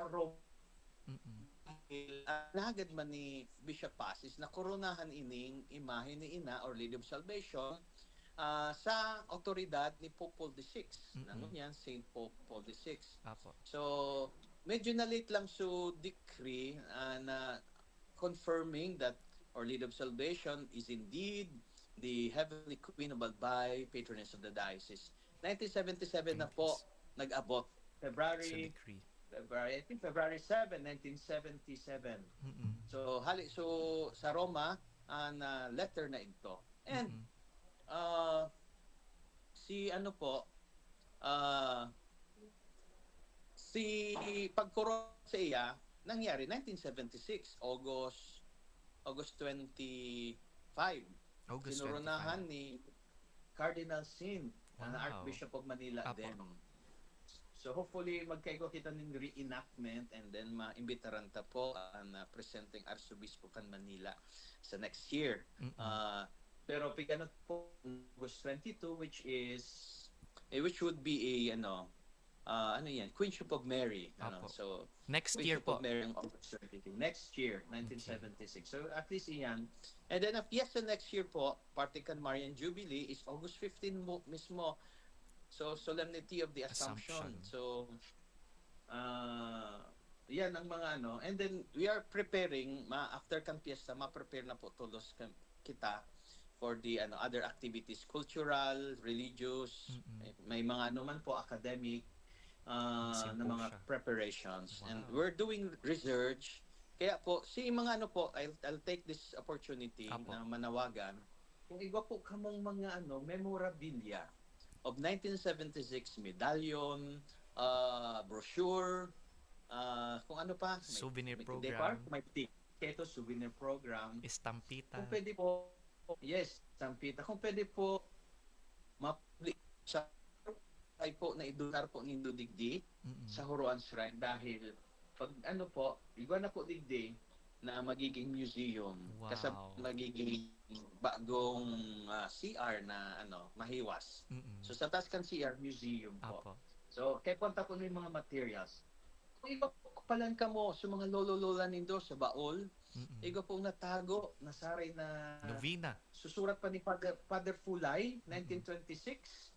sa Rome, Mm-mm. nahagad man ni Bishop Pasis na koronahan ining imahe ni Ina Our Lady of Salvation sa otoridad ni Pope Paul VI. Ano Mm-mm. yan? Saint Pope Paul VI. Apo. So, medyo na-late lang so decree na confirming that Our Lady of Salvation is indeed the Heavenly Queen of Albay, patroness of the diocese. 1977 na po 90s. nag-abot. Sa February decree. February, I think February 7, 1977. Mm-mm. So sa Roma na letter na ito. And Mm-mm. uh, si ano po uh, si pagkoro sa iya nangyari 1976 August 25. August 25. Kinoronahan ni Cardinal Sin na Wow. Archbishop of Manila Apo. din. So hopefully magkaigo kita ng reenactment and then maimbitaran ta po na presenting Arsobispo kan Manila sa next year. Mm-mm. Pero piganot po August 22 which would be a ano yan, Queenship of Mary. Apo. So Next year Queenship of po. Mary ang August 22. Next year, 1976. So at least iyan. And then the next year po, Partikan Marian Jubilee is August 15 mismo. So, Solemnity of the Assumption. Assumption. So, yan ang mga ano. And then, we are preparing, after kan piyesta, ma-prepare na po todos kita for the other activities, cultural, religious, may mga ano man po, academic, na mga Symposia. preparations. Wow. And we're doing research. Kaya po, si mga ano po, I'll take this opportunity Apo. na manawagan. Kung iba po kamong mga memorabilia of 1976 medallion, brochure, kung ano pa, Souvenir may program. may ticket, souvenir program. Estampita. Kung pwede po, yes, sampita. Kung pwede po, ma-public sa ay po na idolar po nindo digdi sa Huruan Shrine dahil pag iba na po digdi na magiging museum. Wow. Kasi magiging bagong CR na mahiwas. So sa taas kan CR, museum po. Apo. So kaya punta po ng mga materials. Kung iba po kapalan ka mo sa mga lolo-lola nindo sa baol, iba pong natago, nasaray na Novena. susurat pa ni Father Fulay, 1926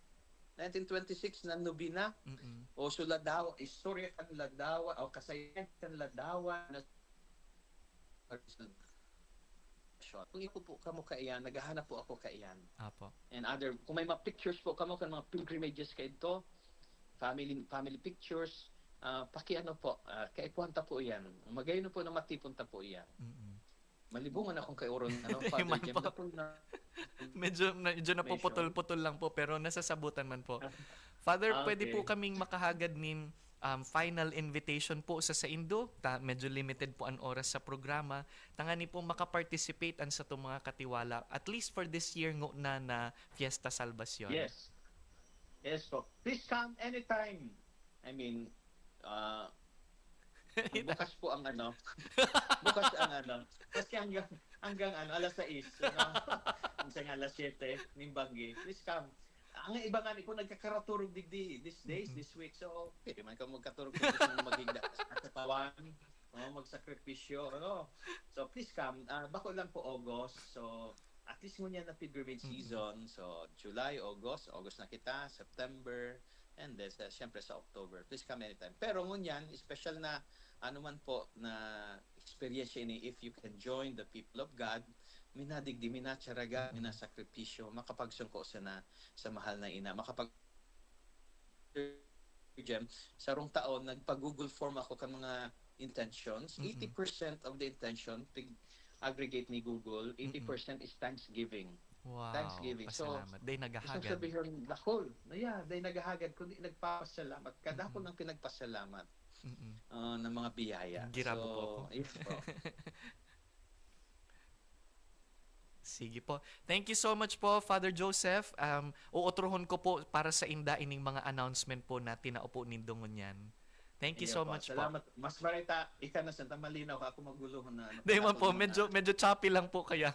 na Novena. O so Ladawa, istorya kan Ladawa, o kasayan kan Ladawa na kung ipo po kamo kaiyan, naghahanap po ako kaiyan. Apo. And kung may mga pictures po kamo kan mga pilgrimages kay ito, family pictures, pakiano po, kaipuanta po yan. Magayon po na matipunta po yan. Malibungan akong kay Oron, Father Jem, medyo napuputol-putol lang po pero nasasabutan man po. Father, pwede po kaming makahagad nin final invitation po sa Indo. Medyo limited po ang oras sa programa. Tangani po makaparticipate an sa itong mga katiwala. At least for this year na Fiesta Salvacion. Yes. Yes po. Please come anytime. I mean, bukas po ang bukas ang kasi hanggang alas 6, hanggang alas 7 ng Banggi. Please come. Ang iba nga kung nagkakaraturog digdi this days, this week, so pwede man ka magkaturog kung gusto mo magigda sa katawan, magsakripisyo, So please come. Bako lang po August, so at least ngunyan na pilgrimage season, so July, August na kita, September, and then siyempre sa October. Please come anytime. Pero ngunyan, special na man po na experience ni if you can join the people of God, minadigdi, minatsaraga, minasakripisyo, makapagsungko sa mahal na ina. Sa rong taon, nagpa-Google form ako kan mga intentions. 80% of the intention, aggregate ni Google, 80% is Thanksgiving. Wow, Thanksgiving. pasalamat. Day nagahagad. Isang sabihin, lakol. Day nagahagad. Kundi nagpapasalamat. Kadako ng pinagpasalamat ng mga biyaya. Girabo po ako. Yes po. Sige po. Thank you so much po, Father Joseph. Uutrohon ko po para sa inda ining mga announcement po na tinaupo nindongon yan. Thank you so much Salamat. po. Mas marita, ika na santa malinaw ako magulo na. Di man po, medyo choppy lang po kaya.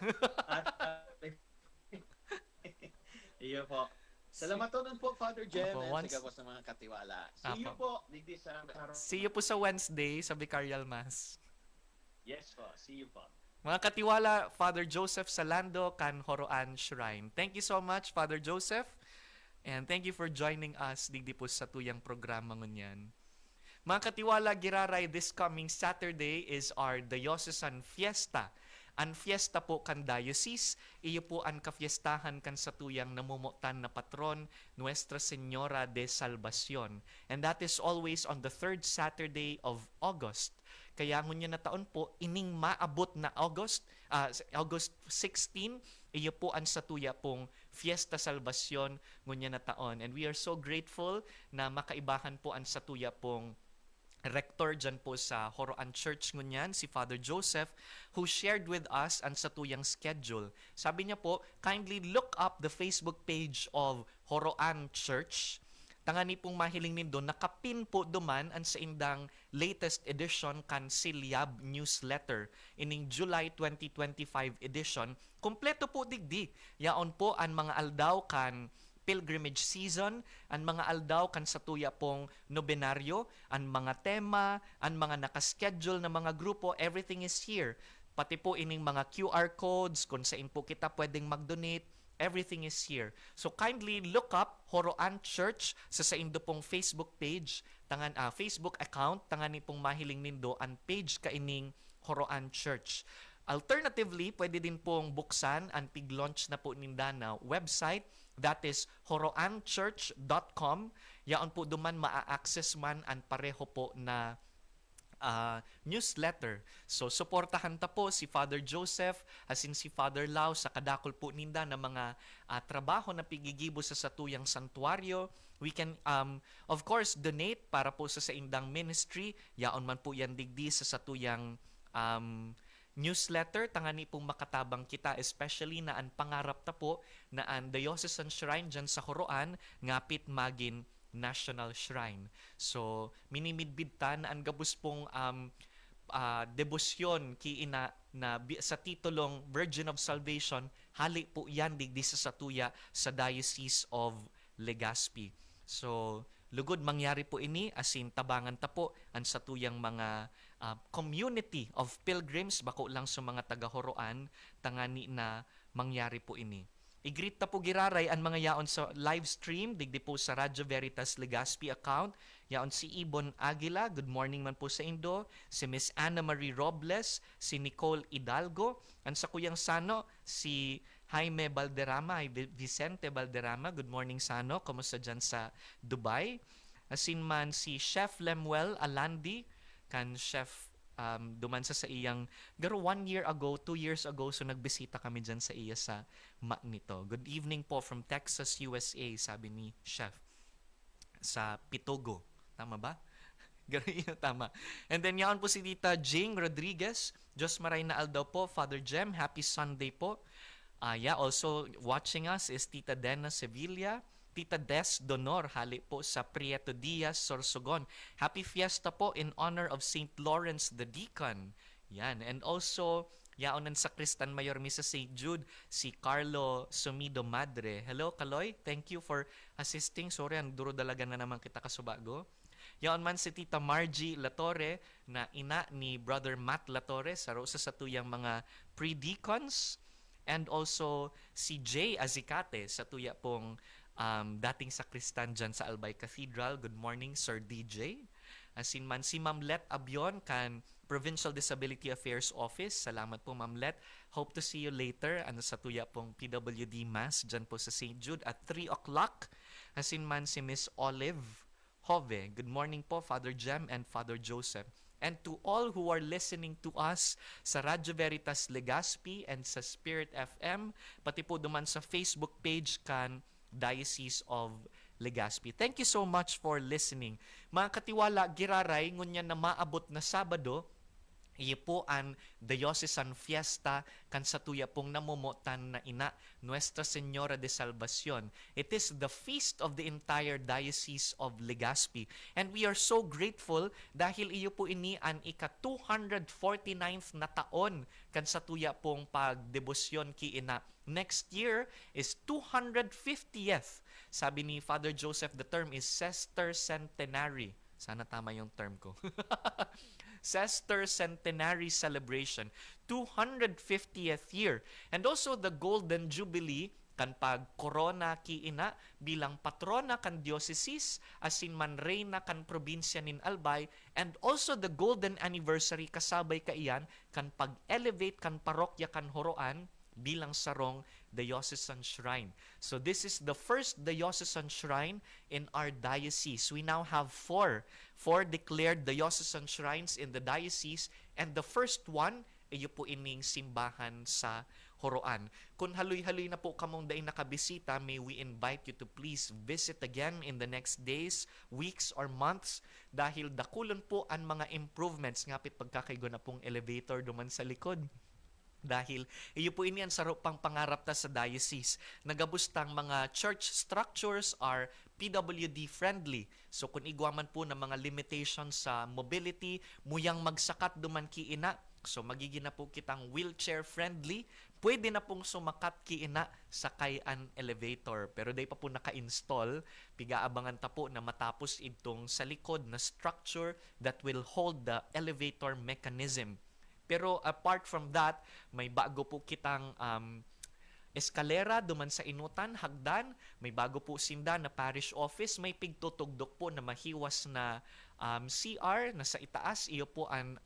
Iyo po. Salamaton po, Father Jem, Apo, and once, sa gabos ng mga katiwala. See you apo. po, digdi sa karon. See you po sa Wednesday sa Vicarial Mass. Yes po, see you po. Mga katiwala, Father Joseph Salando, kan Horoan Shrine. Thank you so much, Father Joseph. And thank you for joining us digdi po sa tuyang programa ngunyan. Mga katiwala, giraray, this coming Saturday is our Diocesan Fiesta. Ang fiesta po kan diocese, iyo po ang kafiestahan kan sa tuyang namumutan na patron, Nuestra Señora de Salvacion. And that is always on the third Saturday of August. Kaya ngunya na taon po, ining maabot na August 16, iyo po ang satuya pong Fiesta Salvacion ngunya na taon. And we are so grateful na makaibahan po ang satuya pong rector dyan po sa Horoan Church ngunyan, si Father Joseph, who shared with us ang satuyang schedule. Sabi niya po, kindly look up the Facebook page of Horoan Church. Tangani pong mahiling nindo, nakapin po duman ang sa indang latest edition kan Silyab newsletter. Ining July 2025 edition, kompleto po digdi. Yaon po ang mga aldaw kan pilgrimage season, ang mga aldaw kan satuya pong nobenaryo, ang mga tema, ang mga nakaschedule na mga grupo, everything is here. Pati po ining mga QR codes, kung saan po kita pwedeng mag-donate, everything is here. So kindly look up Horoan Church sa indo pong Facebook page, Facebook account, tangani pong mahiling nindo ang page kaining Horoan Church. Alternatively, pwede din pong buksan ang pig-launch na po nindana website. That is horoanchurch.com. Yaon po duman maa-access man ang pareho po na newsletter. So, suportahan ta po si Father Joseph, asin si Father Lau sa kadakol po ninda na mga trabaho na pigigibo sa satuyang santuario. We can, of course, donate para po sa indang ministry. Yaon man po yan digdi sa satuyang newsletter, tangani pong makatabang kita, especially na ang pangarap ta po na ang Diocesan Shrine dyan sa Horoan, ngapit magin National Shrine. So, minimidbid ta na ang gabus pong debosyon ki ina na sa titulong Virgin of Salvation, hali po yan digdi sa satuya sa Diocese of Legazpi. So, lugod mangyari po ini, asin tabangan ta po ang satuyang mga community of pilgrims, bako lang sa mga taga-Horoan, tangani na mangyari po ini. I-greet ta po giraray ang mga yaon sa live stream, digdi po sa Radyo Veritas Legazpi account. Yaon si Ibon Aguila, good morning man po sa Indo. Si Miss Anna Marie Robles, si Nicole Hidalgo. Ang sa Kuyang Sano, si Jaime Valderrama, Vicente Valderrama, good morning Sano, kamusta dyan sa Dubai. Asin man si Chef Lemuel Alandi, kan chef duman sa iyang garo 1 year ago, 2 years ago, so nagbisita kami dyan sa iya sa nito. Good evening po from Texas, USA, sabi ni chef sa Pitogo. Tama ba? Garo yun, tama. And then yaon po si Tita Jing Rodriguez. Diyos maray na aldaw po, Father Jem. Happy Sunday po. Also watching us is Tita Dena Sevilla. Tita Des Donor, hali po sa Prieto Diaz, Sorsogon. Happy Fiesta po in honor of St. Lawrence the Deacon. Yan. And also, yaonan sa Kristan Mayor Misa St. Jude, si Carlo Sumido Madre. Hello, Kaloy. Thank you for assisting. Sorry, ang duro dalaga na naman kita kasubago. Yaon man si Tita Margie Latore, na ina ni Brother Matt Latore, sa tuyang mga pre-deacons. And also, si Jay Azicate, sa tuya pong dating sakristan dyan sa Albay Cathedral. Good morning, Sir DJ. Asin man si Ma'am Let Abion, kan Provincial Disability Affairs Office. Salamat po, Ma'am Let. Hope to see you later sa tuya pong PWD Mass dyan po sa St. Jude at 3 o'clock. Asin man si Miss Olive Hove. Good morning po, Father Jem and Father Joseph. And to all who are listening to us sa Radyo Veritas Legazpi and sa Spirit FM, pati po duman sa Facebook page kan Diocese of Legazpi. Thank you so much for listening. Mga katiwala, giraray, ngunyan na maabot na Sabado, iyo po ang Diocesan Fiesta kan satuya pong namumutan na ina Nuestra Señora de Salvacion. It is the feast of the entire Diocese of Legazpi. And we are so grateful dahil iyo po ini ang ika-249th na taon kan satuya pong pagdebosyon ki ina Next year is 250th. Sabi ni Father Joseph, the term is Sester-Centenary. Sana tama yung term ko. Sester-Centenary celebration, 250th year. And also the Golden Jubilee, kan pag korona ki ina bilang patrona kan diocese asin man reyna kan probinsya nin Albay, and also the golden anniversary kasabay kaiyan kan pag-elevate kan parokya kan Horoan bilang sarong diocesan shrine. So this is the first diocesan shrine in our diocese. We now have four declared diocesan shrines in the diocese, and the first one ay po ining simbahan sa Horoan. Kung haloy-haloy na po kamong daing nakabisita, may we invite you to please visit again in the next days, weeks, or months dahil dakulon po ang mga improvements ngapit pagkakaigo na pong elevator duman sa likod. Dahil iyo po iniyan sa pang pangarap ta sa diocese. Nagabustang mga church structures are PWD friendly. So kung igwaman po ng mga limitations sa mobility, muyang magsakat duman kiina, so magiging na po kitang wheelchair friendly. Pwede na pong sumakat kiina sa kayan elevator. Pero day pa po naka-install, pigaabangan ta po na matapos itong sa likod na structure that will hold the elevator mechanism. Pero apart from that, may bago po kitang eskalera duman sa inutan, hagdan, may bago po sinda na parish office, may pigtutugdok po na mahiwas na CR na sa itaas, iyo po ang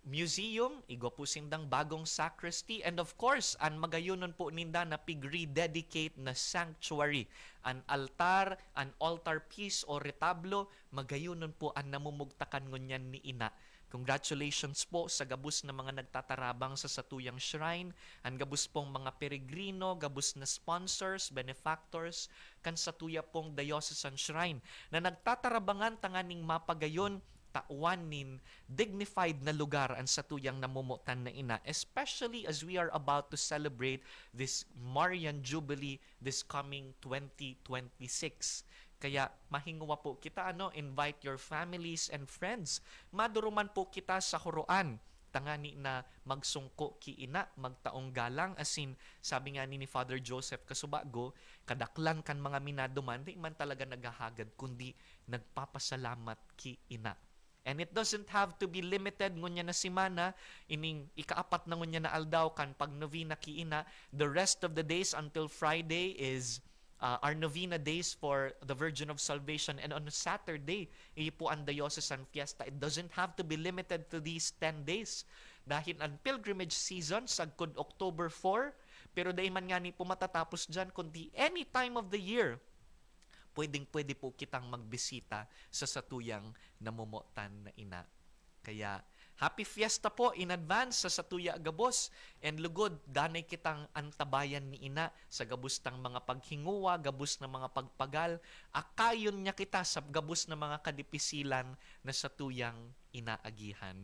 museum, igo po sindang bagong sacristy, and of course, ang magayunon po ninda na pig-rededicate na sanctuary. An altar, an altar piece o retablo, magayunon po ang namumugtakan ngunyan ni ina. Congratulations po sa gabus na mga nagtatarabang sa satuyang shrine, ang gabus pong mga peregrino, gabus na sponsors, benefactors, kan satuya pong diocesan shrine, na nagtatarabangan tanganing mapagayon tauanin dignified na lugar ang satuyang namumutan na ina, especially as we are about to celebrate this Marian Jubilee this coming 2026. Kaya mahingwa po kita, invite your families and friends. Maduruman po kita sa Horoan, tangani na magsungko ki ina, magtaong galang, asin sabi nga ni Father Joseph Kasubago, kadaklan kan mga minaduman, di man talaga naghahagad, kundi nagpapasalamat ki ina. And it doesn't have to be limited ngunya na simana, ining ikaapat na ngunya na aldaw kan pag novena kiina. The rest of the days until Friday is our novena days for the Virgin of Salvation, and on Saturday, iyo po ang diocesan fiesta. It doesn't have to be limited to these 10 days. Dahil ang pilgrimage season sagkod October 4, pero dahil man nga ni po matatapos dyan, kundi any time of the year, pwede po kitang magbisita sa satuyang namumutan na ina. Kaya, happy fiesta po in advance sa Satuya Gabos, and lugod, danay kitang antabayan ni ina sa gabustang mga paghinguwa, gabus na mga pagpagal, akayon niya kita sa gabus na mga kadipisilan na satuyang inaagihan.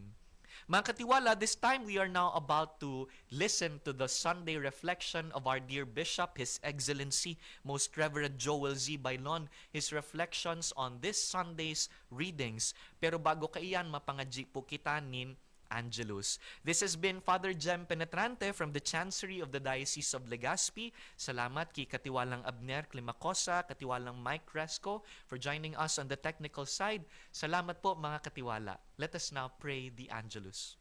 Mga katiwala, this time we are now about to listen to the Sunday reflection of our dear Bishop, His Excellency, Most Reverend Joel Z. Bailon, his reflections on this Sunday's readings. Pero bago kaiyan, mapangadji po kita nin Angelus. This has been Father Jem Penetrante from the Chancery of the Diocese of Legazpi. Salamat kay Katiwalang Abner Climacosa, Katiwalang Mike Resco for joining us on the technical side. Salamat po mga katiwala. Let us now pray the Angelus.